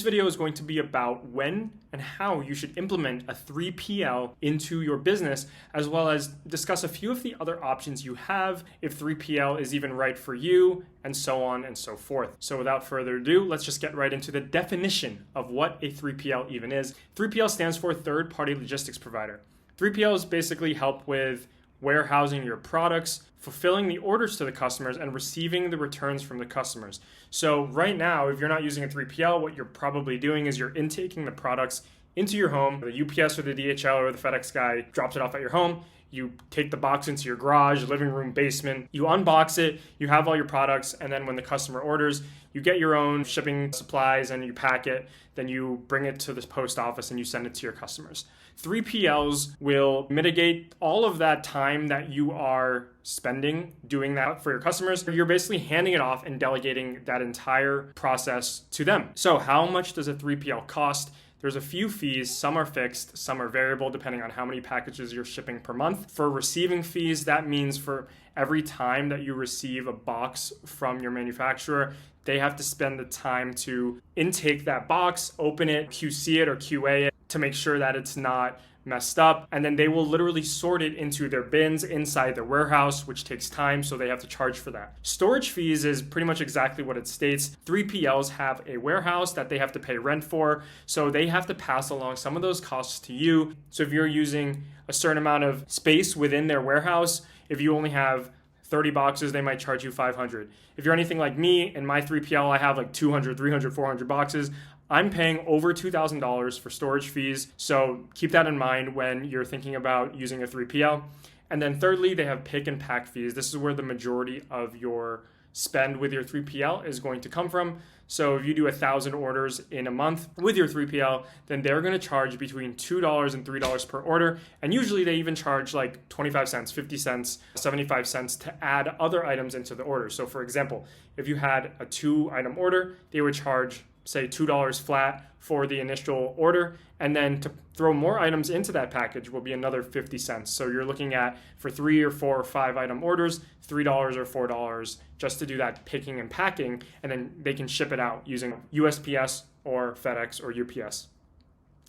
video is going to be about when and how you should implement a 3PL into your business, as well as discuss a few of the other options you have if 3PL is even right for you, and so on and so forth. So without further ado, let's just get right into the definition of what a 3PL even is. 3PL stands for third-party logistics provider. 3PLs basically help with warehousing your products, fulfilling the orders to the customers, and receiving the returns from the customers. So right now, if you're not using a 3PL, what you're probably doing is you're intaking the products into your home. The UPS or the DHL or the FedEx guy drops it off at your home. You take the box into your garage, living room, basement. You unbox it, you have all your products, and then when the customer orders, you get your own shipping supplies and you pack it. Then you bring it to the post office and you send it to your customers. 3PLs will mitigate all of that time that you are spending doing that for your customers. You're basically handing it off and delegating that entire process to them. So how much does a 3PL cost? There's a few fees. Some are fixed, some are variable depending on how many packages you're shipping per month. For receiving fees, that means for every time that you receive a box from your manufacturer, they have to spend the time to intake that box, open it, QC it or QA it to make sure that it's not messed up. And then they will literally sort it into their bins inside their warehouse, which takes time, so they have to charge for that. Storage fees is pretty much exactly what it states. 3PLs have a warehouse that they have to pay rent for, so they have to pass along some of those costs to you. So if you're using a certain amount of space within their warehouse, if you only have 30 boxes, they might charge you 500. If you're anything like me, in my 3PL, I have like 200, 300, 400 boxes. I'm paying over $2,000 for storage fees. So keep that in mind when you're thinking about using a 3PL. And then thirdly, they have pick and pack fees. This is where the majority of your spend with your 3PL is going to come from. So if you do 1,000 orders in a month with your 3PL, then they're going to charge between $2 and $3 per order. And usually they even charge like 25 cents, 50 cents, 75 cents to add other items into the order. So for example, if you had a 2-item order, they would charge say $2 flat for the initial order, and then to throw more items into that package will be another 50 cents. So you're looking at, for 3 or 4 or 5 item orders, $3 or $4 just to do that picking and packing, and then they can ship it out using USPS or FedEx or UPS.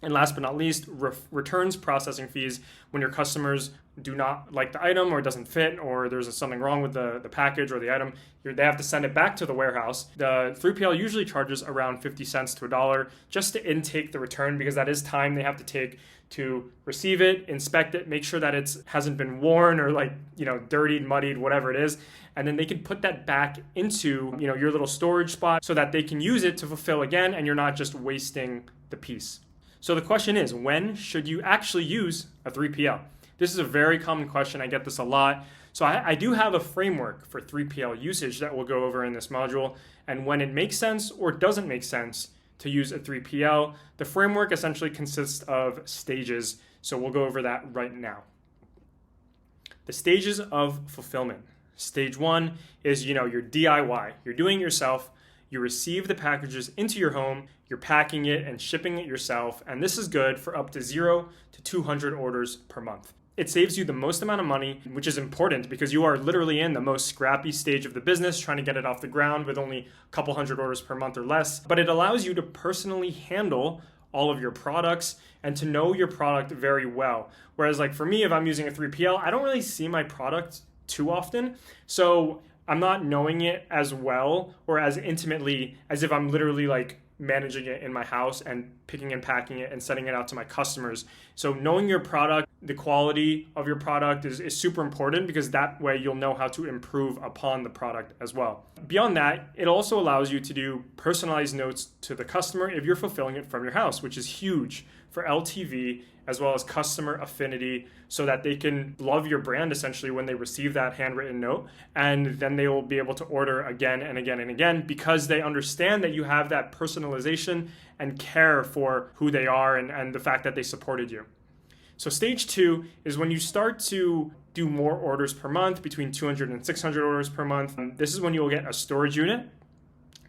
And last but not least, returns processing fees. When your customers do not like the item or it doesn't fit or there's something wrong with the package or the item, they have to send it back to the warehouse. The 3PL usually charges around 50 cents to $1 just to intake the return, because that is time they have to take to receive it, inspect it, make sure that it hasn't been worn or dirtied, muddied, whatever it is. And then they can put that back into your little storage spot so that they can use it to fulfill again, and you're not just wasting the piece. So the question is, when should you actually use a 3PL? This is a very common question. I get this a lot. So I do have a framework for 3PL usage that we'll go over in this module, and when it makes sense or doesn't make sense to use a 3PL. The framework essentially consists of stages, so we'll go over that right now. The stages of fulfillment. Stage 1 is, your DIY. You're doing it yourself. You receive the packages into your home, you're packing it and shipping it yourself, and this is good for up to 0 to 200 orders per month. It saves you the most amount of money, which is important because you are literally in the most scrappy stage of the business, trying to get it off the ground with only a couple hundred orders per month or less. But it allows you to personally handle all of your products and to know your product very well. Whereas like for me, if I'm using a 3PL, I don't really see my product too often. So I'm not knowing it as well or as intimately as if I'm literally like managing it in my house and picking and packing it and sending it out to my customers. So knowing your product, the quality of your product is super important, because that way you'll know how to improve upon the product as well. Beyond that, it also allows you to do personalized notes to the customer if you're fulfilling it from your house, which is huge for LTV as well as customer affinity, so that they can love your brand essentially when they receive that handwritten note, and then they will be able to order again and again and again because they understand that you have that personalization and care for who they are and the fact that they supported you. So stage 2 is when you start to do more orders per month, between 200 and 600 orders per month. This is when you will get a storage unit.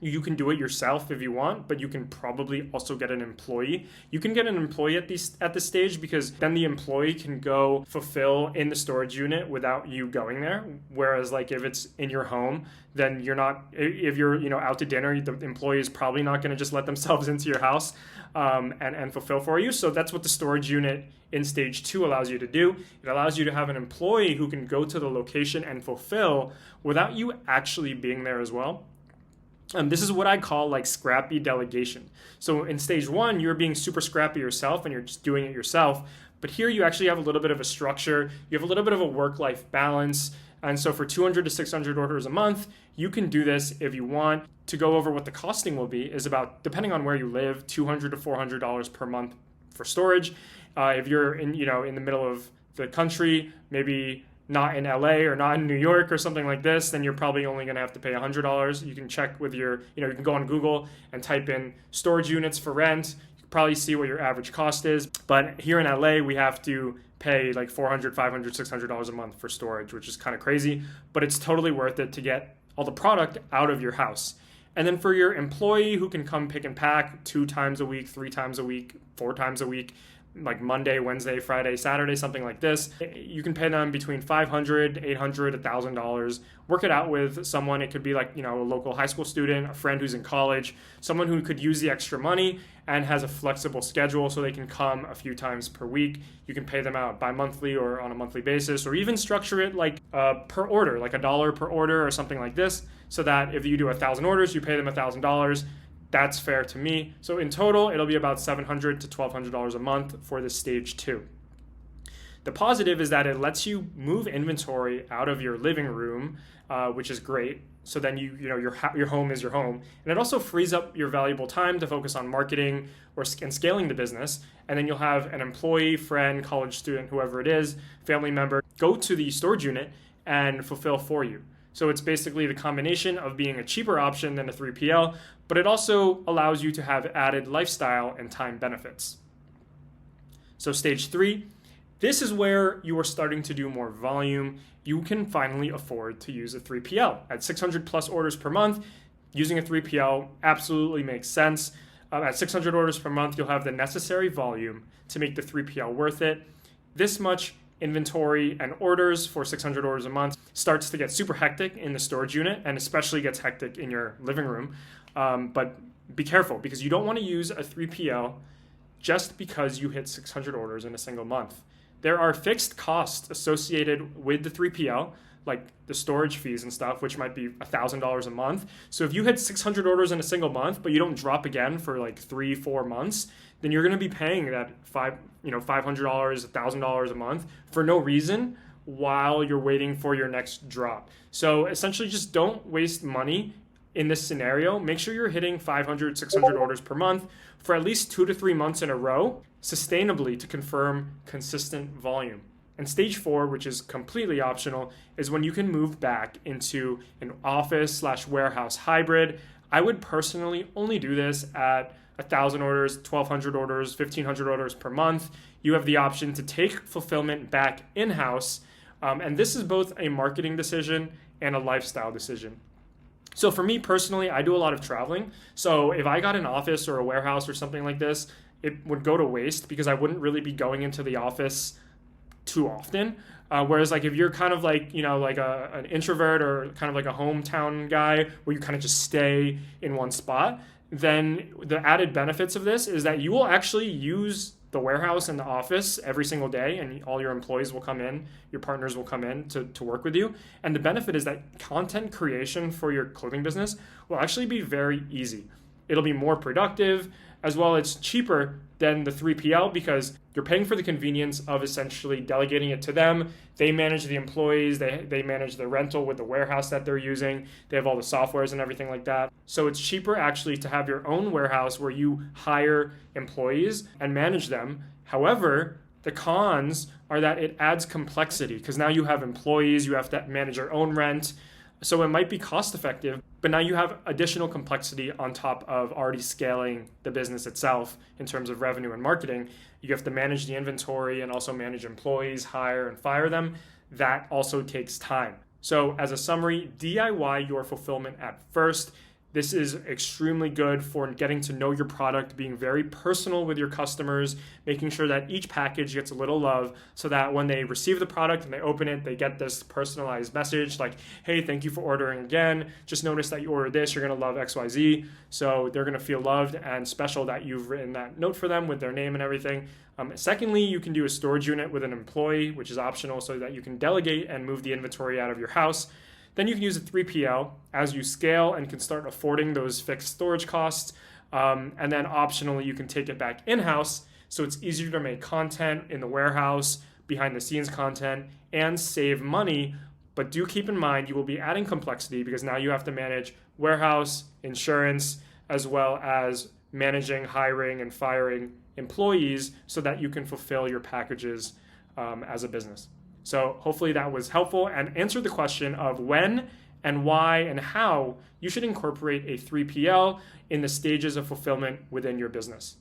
You can do it yourself if you want, but you can probably also get an employee. You can get an employee at this stage, because then the employee can go fulfill in the storage unit without you going there. Whereas like if it's in your home, then you're not, if you're out to dinner, the employee is probably not going to just let themselves into your house and fulfill for you. So that's what the storage unit in stage 2 allows you to do. It allows you to have an employee who can go to the location and fulfill without you actually being there as well. This is what I call like scrappy delegation. So in stage 1, you're being super scrappy yourself and you're just doing it yourself. But here you actually have a little bit of a structure. You have a little bit of a work-life balance. And so for 200 to 600 orders a month, you can do this if you want. To go over what the costing will be is about, depending on where you live, $200 to $400 per month for storage. If you're in the middle of the country, maybe not in LA or not in New York or something like this, then you're probably only going to have to pay $100. You can check with you can go on Google and type in storage units for rent. You can probably see what your average cost is. But here in LA, we have to pay like $400, $500, $600 a month for storage, which is kind of crazy, but it's totally worth it to get all the product out of your house. And then for your employee who can come pick and pack 2 times a week, 3 times a week, 4 times a week, like Monday, Wednesday, Friday, Saturday, something like this, you can pay them between $500, $800, $1,000. Work it out with someone. It could be like, a local high school student, a friend who's in college, someone who could use the extra money and has a flexible schedule so they can come a few times per week. You can pay them out bi-monthly or on a monthly basis, or even structure it like per order, like $1 per order or something like this, so that if you do 1,000 orders, you pay them $1,000. That's fair to me. So in total, it'll be about $700 to $1,200 a month for this stage 2. The positive is that it lets you move inventory out of your living room, which is great. So then your home is your home, and it also frees up your valuable time to focus on marketing and scaling the business. And then you'll have an employee, friend, college student, whoever it is, family member, go to the storage unit and fulfill for you. So it's basically the combination of being a cheaper option than a 3PL, but it also allows you to have added lifestyle and time benefits. So stage 3, this is where you are starting to do more volume. You can finally afford to use a 3PL. At 600 plus orders per month, using a 3PL absolutely makes sense. At 600 orders per month, you'll have the necessary volume to make the 3PL worth it. This much inventory and orders for 600 orders a month starts to get super hectic in the storage unit, and especially gets hectic in your living room. But be careful, because you don't want to use a 3PL just because you hit 600 orders in a single month. There are fixed costs associated with the 3PL, like the storage fees and stuff, which might be $1,000 a month. So if you hit 600 orders in a single month, but you don't drop again for like 3-4 months, then you're going to be paying that $500, $1,000 a month for no reason while you're waiting for your next drop. So essentially, just don't waste money in this scenario. Make sure you're hitting 500, 600 orders per month for at least 2 to 3 months in a row, sustainably, to confirm consistent volume. And stage 4, which is completely optional, is when you can move back into an office/warehouse hybrid. I would personally only do this at 1,000 orders, 1,200 orders, 1,500 orders per month. You have the option to take fulfillment back in-house. And this is both a marketing decision and a lifestyle decision. So for me personally, I do a lot of traveling. So if I got an office or a warehouse or something like this, it would go to waste because I wouldn't really be going into the office too often. Whereas like if you're kind of like, like an introvert or kind of like a hometown guy where you kind of just stay in one spot, then the added benefits of this is that you will actually use the warehouse and the office every single day, and all your employees will come in, your partners will come in to work with you. And the benefit is that content creation for your clothing business will actually be very easy. It'll be more productive, as well as cheaper than the 3PL because you're paying for the convenience of essentially delegating it to them. They manage the employees, they manage the rental with the warehouse that they're using. They have all the softwares and everything like that. So it's cheaper actually to have your own warehouse where you hire employees and manage them. However, the cons are that it adds complexity because now you have employees, you have to manage your own rent. So it might be cost effective, but now you have additional complexity on top of already scaling the business itself in terms of revenue and marketing. You have to manage the inventory and also manage employees, hire and fire them. That also takes time. So as a summary, DIY your fulfillment at first. This is extremely good for getting to know your product, being very personal with your customers, making sure that each package gets a little love so that when they receive the product and they open it, they get this personalized message like, hey, thank you for ordering again. Just noticed that you ordered this. You're going to love XYZ. So they're going to feel loved and special that you've written that note for them with their name and everything. Secondly, you can do a storage unit with an employee, which is optional so that you can delegate and move the inventory out of your house. Then you can use a 3PL as you scale and can start affording those fixed storage costs. And then optionally, you can take it back in-house so it's easier to make content in the warehouse, behind the scenes content, and save money. But do keep in mind, you will be adding complexity because now you have to manage warehouse, insurance, as well as managing, hiring, and firing employees so that you can fulfill your packages as a business. So hopefully that was helpful and answered the question of when and why and how you should incorporate a 3PL in the stages of fulfillment within your business.